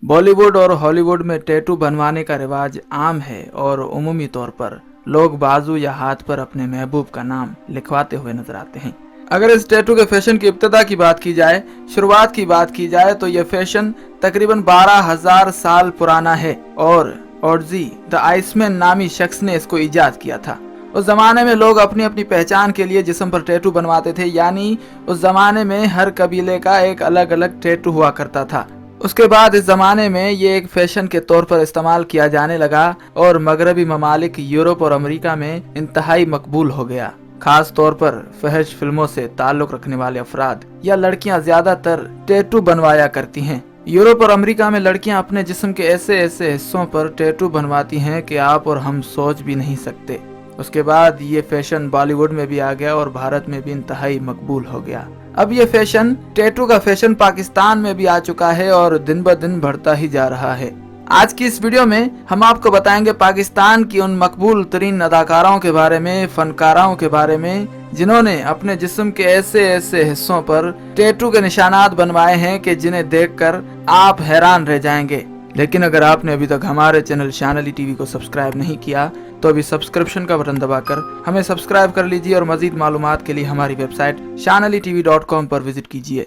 बॉलीवुड और हॉलीवुड में टैटू बनवाने का रिवाज आम है और उमूमी तौर पर लोग बाजू या हाथ पर अपने महबूब का नाम लिखवाते हुए नजर आते हैं। अगर इस टैटू के फैशन की इब्तिदा की बात की जाए, शुरुआत की बात की जाए तो यह फैशन तकरीबन 12,000 साल पुराना है और ऑर्जी द आइसमैन नामी शख्स ने इसको इजाद किया था। उस जमाने में लोग अपनी अपनी पहचान के लिए जिस्म पर टैटू बनवाते थे, यानी उस जमाने में हर कबीले का एक अलग अलग टैटू हुआ करता था। उसके बाद इस जमाने में ये एक फैशन के तौर पर इस्तेमाल किया जाने लगा और मगरबी ममालिक यूरोप और अमेरिका में इंतहाई मकबूल हो गया। खास तौर पर फहश फिल्मों से ताल्लुक रखने वाले अफराद या लड़कियां ज्यादातर टैटू बनवाया करती हैं। यूरोप और अमेरिका में लड़कियां अपने जिस्म के ऐसे ऐसे हिस्सों पर टैटू बनवाती हैं कि आप और हम सोच भी नहीं सकते। उसके बाद ये फैशन बॉलीवुड में भी आ गया और भारत में भी इंतहाई मकबूल हो गया। अब ये फैशन, टैटू का फैशन पाकिस्तान में भी आ चुका है और दिन ब दिन बढ़ता ही जा रहा है। आज की इस वीडियो में हम आपको बताएंगे पाकिस्तान की उन मकबूल तरीन अदाकाराओं के बारे में, फनकाराओं के बारे में, जिन्होंने अपने जिस्म के ऐसे ऐसे हिस्सों पर टैटू के निशानात बनवाए हैं कि जिन्हें देखकर आप हैरान रह जाएंगे। लेकिन अगर आपने अभी तक हमारे चैनल शान अली टीवी को सब्सक्राइब नहीं किया तो अभी सब्सक्रिप्शन का बटन दबाकर हमें सब्सक्राइब कर लीजिए और मजीद मालूमात के लिए हमारी वेबसाइट shanalitv.com पर विजिट कीजिए।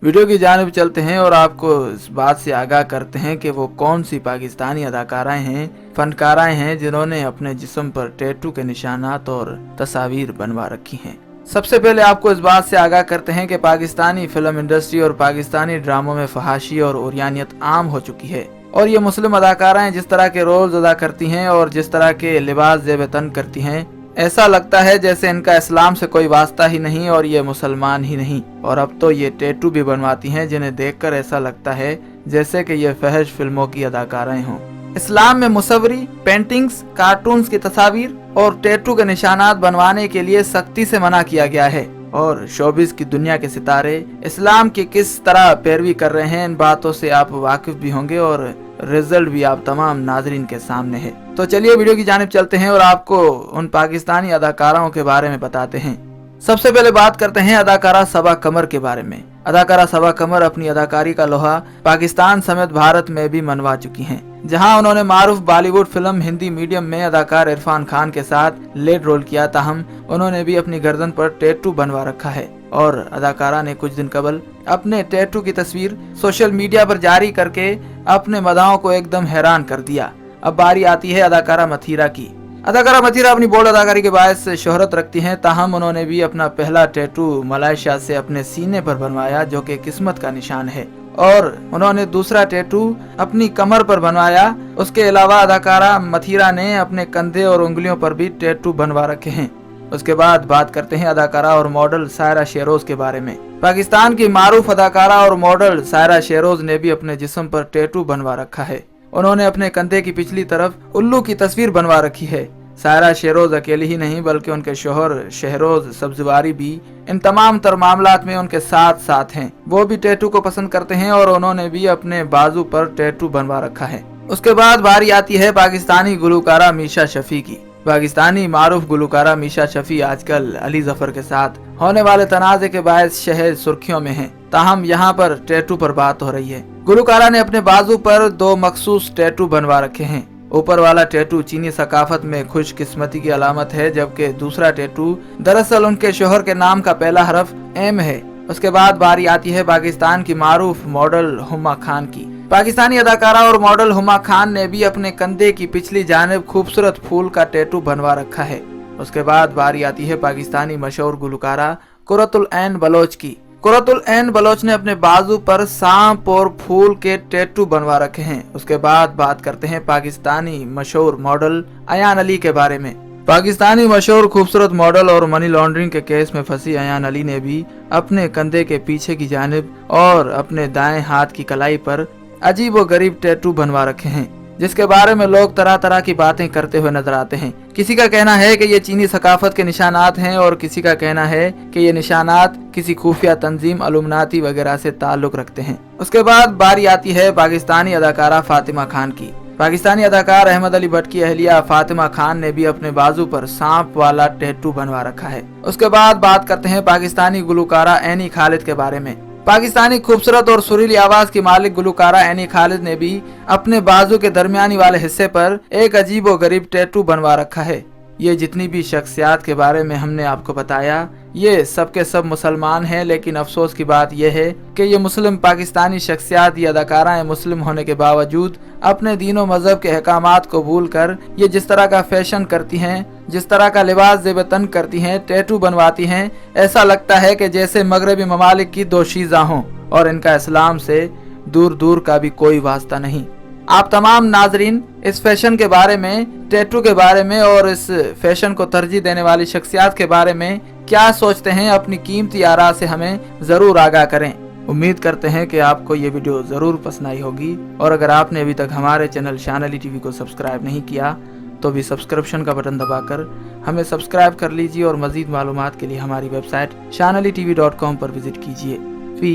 वीडियो की जानिब चलते हैं और आपको इस बात से आगाह करते हैं कि वो कौन सी पाकिस्तानी अदाकाराएं हैं, फनकाराएं हैं जिन्होंने अपने जिस्म पर टैटू के निशानात और तस्वीर बनवा रखी हैं। सबसे पहले आपको इस बात से आगाह करते हैं कि पाकिस्तानी फिल्म इंडस्ट्री और पाकिस्तानी ड्रामों में फहाशी और उरियानियत आम हो चुकी है और ये मुस्लिम अदाकाराएं जिस तरह के रोल्स अदा करती हैं और जिस तरह के लिबास ज़ेब तन करती हैं, ऐसा लगता है जैसे इनका इस्लाम से कोई वास्ता ही नहीं और ये मुसलमान ही नहीं। और अब तो ये टैटू भी बनवाती हैं जिन्हें देखकर ऐसा लगता है जैसे कि ये फहश फिल्मों की अदाकाराएं हों। इस्लाम में मुसव्वरी, पेंटिंग्स, कार्टून्स की तस्वीर और टैटू के निशानात बनवाने के लिए सख्ती से मना किया गया है और शोबिस की दुनिया के सितारे इस्लाम की किस तरह पैरवी कर रहे हैं, इन बातों से आप वाकिफ भी होंगे और रिजल्ट भी आप तमाम नाजरीन के सामने है। तो चलिए वीडियो की जानिब चलते हैं और आपको उन पाकिस्तानी अदाकाराओं के बारे में बताते हैं। सबसे पहले बात करते हैं अदाकारा सबा कमर के बारे में। अदाकारा सबा कमर अपनी अदाकारी का लोहा पाकिस्तान समेत भारत में भी मनवा चुकी हैं। जहां उन्होंने मारूफ बॉलीवुड फिल्म हिंदी मीडियम में अदाकार इरफान खान के साथ लीड रोल किया, ताहम उन्होंने भी अपनी गर्दन पर टैटू बनवा रखा है और अदाकारा ने कुछ दिन कबल अपने टैटू की तस्वीर सोशल मीडिया पर जारी करके अपने मदाओं को एकदम हैरान कर दिया। अब बारी आती है अदाकारा मथीरा की। अदाकारा मथीरा अपनी बोल्ड अदाकारी के बायस शोहरत रखती हैं, ताहम उन्होंने भी अपना पहला टैटू मलेशिया से अपने सीने पर बनवाया जो कि किस्मत का निशान है और उन्होंने दूसरा टैटू अपनी कमर पर बनवाया। उसके अलावा अदाकारा मथीरा ने अपने कंधे और उंगलियों पर भी टैटू बनवा रखे हैं। उसके बाद बात करते हैं अदाकारा और मॉडल सायरा शेरोज के बारे में। पाकिस्तान की मारूफ अदाकारा और मॉडल सायरा शेरोज ने भी अपने जिस्म पर टैटू बनवा रखा है। उन्होंने अपने कंधे की पिछली तरफ उल्लू की तस्वीर बनवा रखी है। सायरा शेरोज अकेली ही नहीं बल्कि उनके शोहर शहरोज सब्जवारी भी इन तमाम तर मामलात में उनके साथ साथ हैं। वो भी टैटू को पसंद करते हैं और उन्होंने भी अपने बाजू पर टैटू बनवा रखा है। उसके बाद बारी आती है पाकिस्तानी गुलकारा मीशा शफी की। पाकिस्तानी मारूफ गुलकारा मीशा शफी आजकल अली जफर के साथ होने वाले तनाज़े के बायस शहर सुर्खियों में हैं। ताहम यहाँ पर टैटू पर बात हो रही है। गुलकारा ने अपने बाजू पर 2 मखसूस टैटू बनवा रखे हैं। ऊपर वाला टैटू चीनी सकाफत में खुशकिस्मती की अलामत है, जबकि दूसरा टैटू दरअसल उनके शोहर के नाम का पहला हरफ एम है। उसके बाद बारी आती है पाकिस्तान की मारूफ मॉडल हुमा खान की। पाकिस्तानी अदाकारा और मॉडल हुमा खान ने भी अपने कंधे की पिछली जानिब खूबसूरत फूल का टैटू बनवा रखा है। उसके बाद बारी आती है पाकिस्तानी मशहूर गुलकारा कुरतुल ऐन बलोच की। कुरतुल ऐन बलोच ने अपने बाजू पर सांप और फूल के टैटू बनवा रखे हैं। उसके बाद बात करते हैं पाकिस्तानी मशहूर मॉडल अयान अली के बारे में। पाकिस्तानी मशहूर खूबसूरत मॉडल और मनी लॉन्ड्रिंग के केस में फंसी अयान अली ने भी अपने कंधे के पीछे की जानिब और अपने दाएं हाथ की कलाई पर अजीब व गरीब टैटू बनवा रखे हैं, जिसके बारे में लोग तरह तरह की बातें करते हुए नजर आते हैं। किसी का कहना है कि ये चीनी सकाफत के निशानात हैं और किसी का कहना है कि ये निशानात किसी खुफिया तंजीम इल्यूमिनाती वगैरह से ताल्लुक रखते हैं। उसके बाद बारी आती है पाकिस्तानी अदाकारा फातिमा खान की। पाकिस्तानी अदाकार अहमद अली भट्ट की अहलिया फातिमा खान ने भी अपने बाजू पर सांप वाला टैटू बनवा रखा है। उसके बाद बात करते हैं पाकिस्तानी गुलकारा एनी खालिद के बारे में। पाकिस्तानी खूबसूरत और सुरीली आवाज की मालिक गुलकारा एनी खालिद ने भी अपने बाजू के दरमियानी वाले हिस्से पर एक अजीबो गरीब टैटू बनवा रखा है। ये जितनी भी शख्सियात के बारे में हमने आपको बताया, ये सब के सब मुसलमान हैं, लेकिन अफसोस की बात यह है कि ये मुस्लिम पाकिस्तानी शख्सियात या अदाकाराएं मुस्लिम होने के बावजूद अपने दीनों मजहब के अहकामात को भूल कर ये जिस तरह का फैशन करती हैं, जिस तरह का लिबास ज़ेब-ए-तन करती हैं, टैटू बनवाती हैं, ऐसा लगता है कि जैसे मगरबी ममालिक की दोशीज़ा हों और इनका इस्लाम से दूर दूर का भी कोई वास्ता नहीं। आप तमाम नाजरीन इस फैशन के बारे में, टैटू के बारे में और इस फैशन को तरजीह देने वाली शख्सियात के बारे में क्या सोचते हैं? अपनी कीमती आरा से हमें ज़रूर आगाह करें। उम्मीद करते हैं कि आपको ये वीडियो ज़रूर पसंद आई होगी, और अगर आपने अभी तक हमारे चैनल शान अली टीवी को सब्सक्राइब नहीं किया तो भी सब्सक्रिप्शन का बटन दबाकर हमें सब्सक्राइब कर लीजिए और मज़ीद मालूमात के लिए हमारी वेबसाइट shanalitv.com पर विजिट कीजिए। फी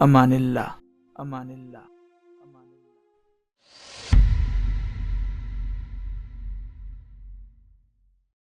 अमानिल्लाह।